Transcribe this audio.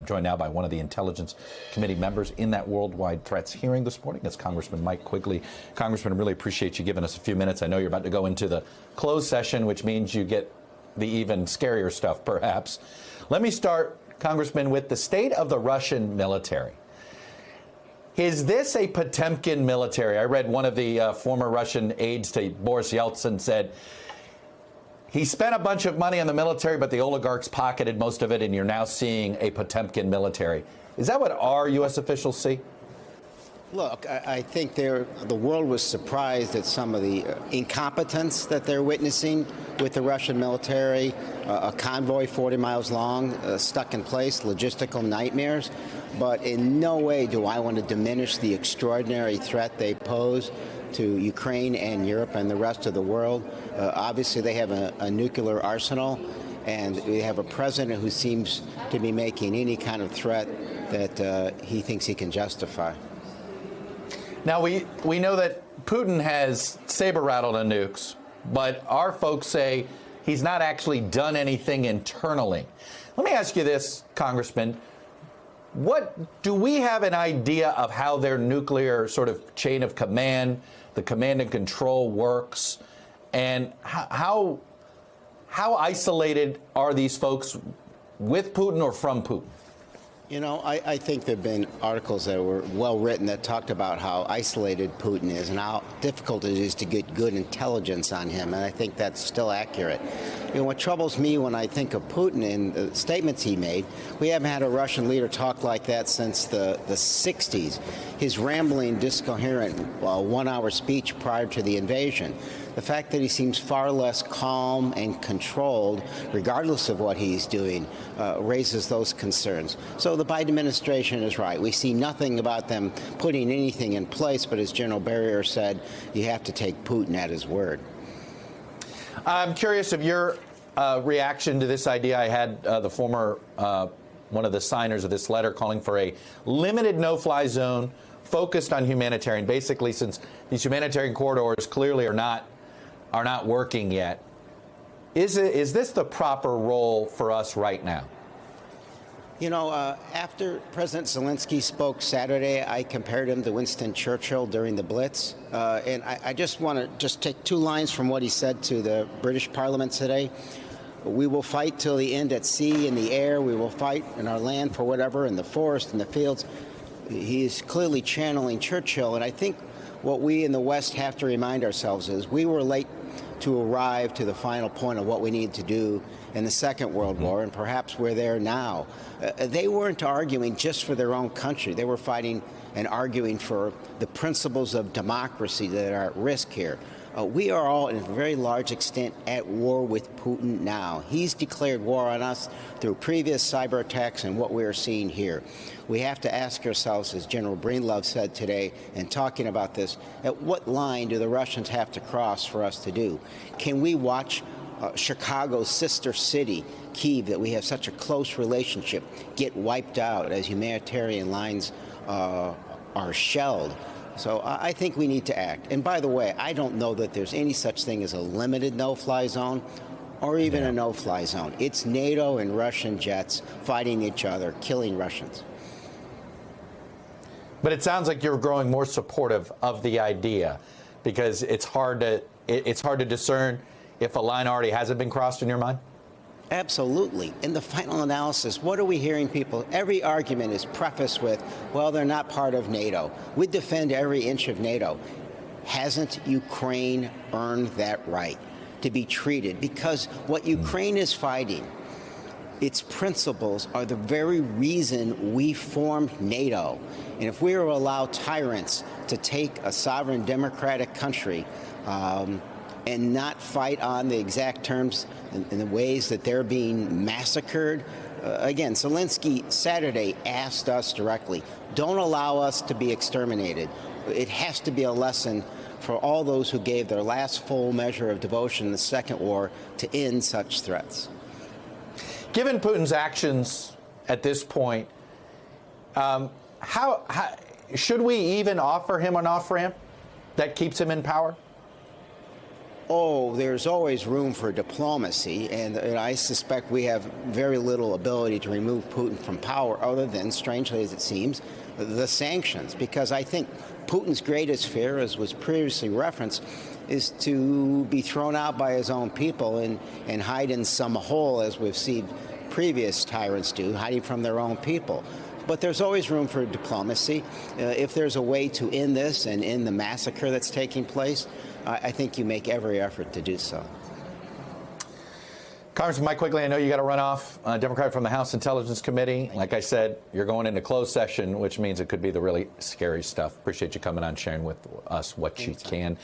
Joined now by one of the Intelligence Committee members in that worldwide threats hearing this morning. It's Congressman Mike Quigley. Congressman, I really appreciate you giving us a few minutes. I know you're about to go into the closed session, which means you get the even scarier stuff, perhaps. Let me start, Congressman, with the state of the Russian military. Is this a Potemkin military? I read one of the former Russian aides to Boris Yeltsin said, he spent a bunch of money on the military, but the oligarchs pocketed most of it, and you're now seeing a Potemkin military. Is that what our U.S. officials see? Look, I think the world was surprised at some of the incompetence that they're witnessing with the Russian military, a convoy 40 miles long, stuck in place, logistical nightmares. But in no way do I want to diminish the extraordinary threat they pose to Ukraine and Europe and the rest of the world. Obviously, they have a nuclear arsenal, and we have a president who seems to be making any kind of threat that he thinks he can justify. Now, we know that Putin has saber-rattled on nukes, but our folks say he's not actually done anything internally. Let me ask you this, Congressman. What do we have an idea of how their nuclear sort of chain of command, the command and control works, and how isolated are these folks with Putin or from Putin? You know, I think there have been articles that were well written that talked about how isolated Putin is and how difficult it is to get good intelligence on him, and I think that's still accurate. You know, what troubles me when I think of Putin and the statements he made, we haven't had a Russian leader talk like that since the 60s. His rambling, discoherent, one-hour speech prior to the invasion. The fact that he seems far less calm and controlled, regardless of what he's doing, raises those concerns. So the Biden administration is right. We see nothing about them putting anything in place, but as General Barrier said, you have to take Putin at his word. I'm curious of your reaction to this idea. I had the former one of the signers of this letter calling for a limited no-fly zone focused on humanitarian, basically, since these humanitarian corridors clearly are not working yet. Is this the proper role for us right now? You know, after President Zelensky spoke Saturday, I compared him to Winston Churchill during the Blitz. And I just want to take two lines from what he said to the British Parliament today. We will fight till the end at sea, in the air. We will fight in our land for whatever, in the forest, in the fields. He is clearly channeling Churchill. And I think what we in the West have to remind ourselves is we were late to arrive to the final point of what we need to do in the Second World War, and perhaps we're there now. They weren't arguing just for their own country. They were fighting and arguing for the principles of democracy that are at risk here. We are all, in a very large extent, at war with Putin now. He's declared war on us through previous cyber attacks and what we are seeing here. We have to ask ourselves, as General Breedlove said today in talking about this, at what line do the Russians have to cross for us to do? Can we watch Chicago's sister city, Kyiv, that we have such a close relationship, get wiped out as humanitarian lines are shelled? So I think we need to act. And by the way, I don't know that there's any such thing as a limited no-fly zone or even a no-fly zone. It's NATO and Russian jets fighting each other, killing Russians. But it sounds like you're growing more supportive of the idea, because it's hard to discern if a line already hasn't been crossed in your mind? Absolutely. In the final analysis, what are we hearing people? Every argument is prefaced with, well, they're not part of NATO. We defend every inch of NATO. Hasn't Ukraine earned that right to be treated? Because what Ukraine is fighting, its principles are the very reason we formed NATO. And if we were to allow tyrants to take a sovereign democratic country and not fight on the exact terms in the ways that they're being massacred. Again, Zelensky Saturday asked us directly, don't allow us to be exterminated. It has to be a lesson for all those who gave their last full measure of devotion in the Second War to end such threats. Given Putin's actions at this point, how should we even offer him an off-ramp that keeps him in power? oh, there's always room for diplomacy, and I suspect we have very little ability to remove Putin from power other than, strangely as it seems, the sanctions. Because I think Putin's greatest fear, as was previously referenced, is to be thrown out by his own people and hide in some hole, as we've seen previous tyrants do, hiding from their own people. But there's always room for diplomacy. If there's a way to end this and end the massacre that's taking place, I think you make every effort to do so. Congressman Mike Quigley, I know you got to run off. Democrat from the House Intelligence Committee. Like I said, you're going into closed session, which means it could be the really scary stuff. Appreciate you coming on, sharing with us what you can.